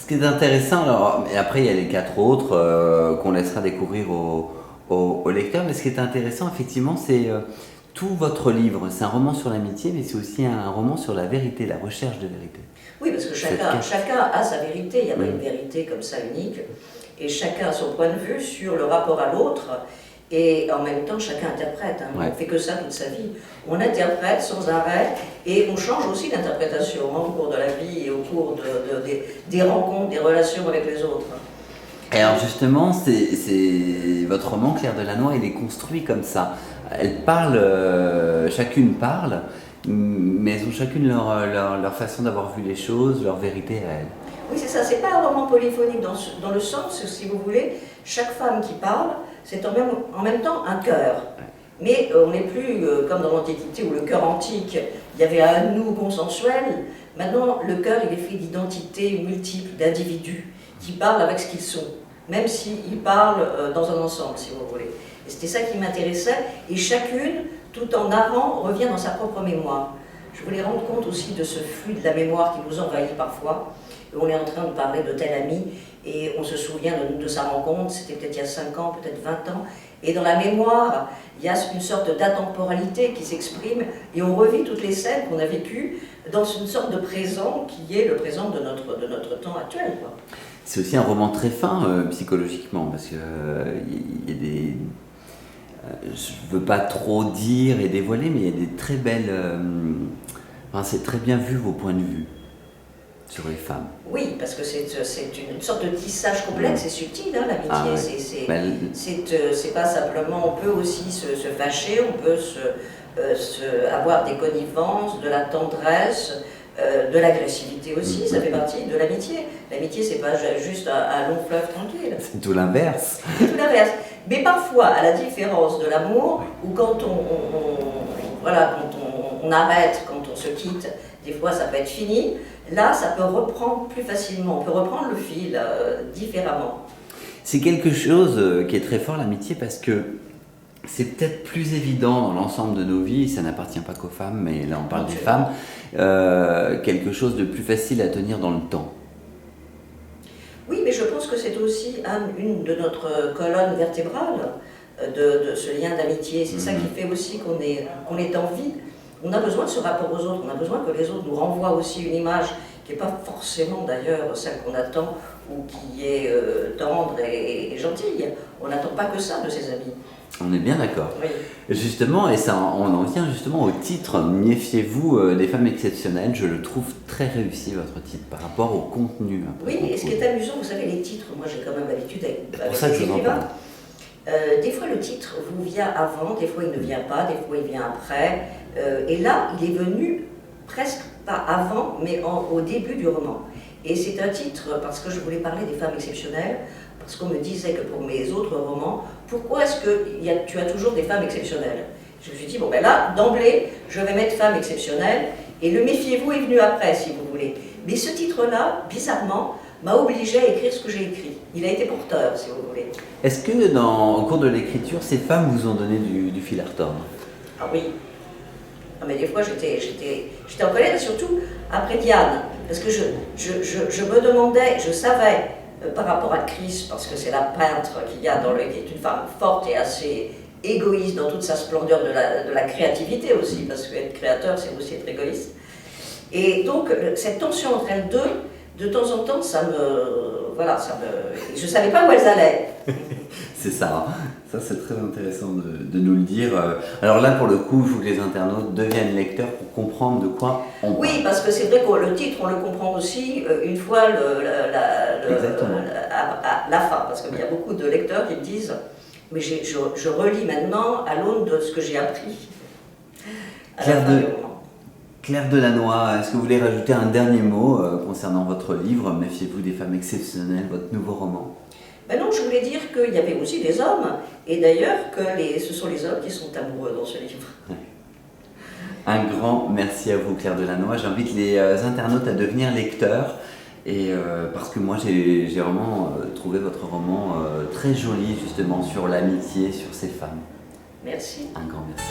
Ce qui est intéressant, alors, et après il y a les 4 autres qu'on laissera découvrir aux lecteurs, mais ce qui est intéressant effectivement c'est tout votre livre, c'est un roman sur l'amitié, mais c'est aussi un roman sur la vérité, la recherche de vérité. Oui, parce que chacun a sa vérité, il n'y a pas une vérité comme ça unique, et chacun a son point de vue sur le rapport à l'autre, et en même temps chacun interprète, hein. On ne fait que ça toute sa vie. On interprète sans arrêt, et on change aussi d'interprétation au cours de la vie et au cours des rencontres, des relations avec les autres. Et alors justement, votre roman, Claire Delannoy, il est construit comme ça. Elles parlent, chacune parle, mais elles ont chacune leur façon d'avoir vu les choses, leur vérité à elles. Oui, c'est ça, c'est pas un roman polyphonique dans le sens, si vous voulez, chaque femme qui parle, c'est en même temps un chœur. Mais on n'est plus comme dans l'Antiquité où le chœur antique, il y avait un nous consensuel. Maintenant, le chœur, il est fait d'identités multiples, d'individus qui parlent avec ce qu'ils sont, même s'ils parlent dans un ensemble, si vous voulez. Et c'était ça qui m'intéressait, et chacune, tout en narrant, revient dans sa propre mémoire. Je voulais rendre compte aussi de ce flux de la mémoire qui nous envahit parfois. Et on est en train de parler de tel ami, et on se souvient de sa rencontre, c'était peut-être il y a 5 ans, peut-être 20 ans. Et dans la mémoire, il y a une sorte d'atemporalité qui s'exprime, et on revit toutes les scènes qu'on a vécues dans une sorte de présent qui est le présent de notre temps actuel, quoi. C'est aussi un roman très fin psychologiquement, parce que y a des... je ne veux pas trop dire et dévoiler, mais il y a des très belles... enfin, c'est très bien vu vos points de vue sur les femmes. Oui, parce que c'est une sorte de tissage complexe et subtil, hein, l'amitié. C'est pas simplement... On peut aussi se fâcher, on peut avoir des connivences, de la tendresse, de l'agressivité aussi, ça fait partie de l'amitié. L'amitié, c'est pas juste un long fleuve tranquille. C'est tout l'inverse. C'est tout l'inverse. Mais parfois, à la différence de l'amour, où quand on arrête, quand on se quitte, des fois ça peut être fini, là ça peut reprendre plus facilement, on peut reprendre le fil différemment. C'est quelque chose qui est très fort, l'amitié, parce que c'est peut-être plus évident dans l'ensemble de nos vies, ça n'appartient pas qu'aux femmes, mais là on parle des femmes, quelque chose de plus facile à tenir dans le temps. Oui, mais je pense que c'est aussi une de notre colonne vertébrale, de ce lien d'amitié. C'est ça qui fait aussi qu'on est en vie. On a besoin de ce rapport aux autres, on a besoin que les autres nous renvoient aussi une image qui n'est pas forcément d'ailleurs celle qu'on attend ou qui est tendre et gentille. On n'attend pas que ça de ses amis. On est bien d'accord. Oui. Justement, et ça, on en vient justement au titre, méfiez-vous des femmes exceptionnelles. Je le trouve très réussi, votre titre, par rapport au contenu. Oui, et ce qui est amusant, vous savez, les titres, moi j'ai quand même l'habitude avec les écrivains. Des fois le titre vous vient avant, des fois il ne vient pas, des fois il vient après. Et là, il est venu presque pas avant, mais au début du roman. Et c'est un titre parce que je voulais parler des femmes exceptionnelles, parce qu'on me disait que pour mes autres romans, pourquoi est-ce que tu as toujours des femmes exceptionnelles? Je me suis dit, bon ben là, d'emblée, je vais mettre femmes exceptionnelles, et le méfiez-vous est venu après, si vous voulez. Mais ce titre-là, bizarrement, m'a obligé à écrire ce que j'ai écrit. Il a été porteur, si vous voulez. Est-ce que au cours de l'écriture, ces femmes vous ont donné du fil à retordre? Ah oui. Ah, mais des fois, j'étais en colère, et surtout après Diane, parce que je me demandais, je savais, par rapport à Chris, parce que c'est la peintre qui est une femme forte et assez égoïste dans toute sa splendeur de la créativité aussi, parce qu'être créateur, c'est aussi être égoïste. Et donc, cette tension entre elles deux, de temps en temps, je ne savais pas où elles allaient. C'est ça, ça c'est très intéressant de nous le dire. Alors là, pour le coup, il faut que les internautes deviennent lecteurs pour comprendre de quoi on parle. Oui, parce que c'est vrai que le titre, on le comprend aussi une fois la fin, parce qu'il y a beaucoup de lecteurs qui me disent « mais je relis maintenant à l'aune de ce que j'ai appris ». Claire Delannoy, est-ce que vous voulez rajouter un dernier mot concernant votre livre, Méfiez-vous des femmes exceptionnelles, votre nouveau roman? Ben non, je voulais dire qu'il y avait aussi des hommes, et d'ailleurs que ce sont les hommes qui sont amoureux dans ce livre. Un grand merci à vous, Claire Delannoy. J'invite les internautes à devenir lecteurs, et parce que moi j'ai vraiment trouvé votre roman très joli justement sur l'amitié, sur ces femmes. Merci. Un grand merci.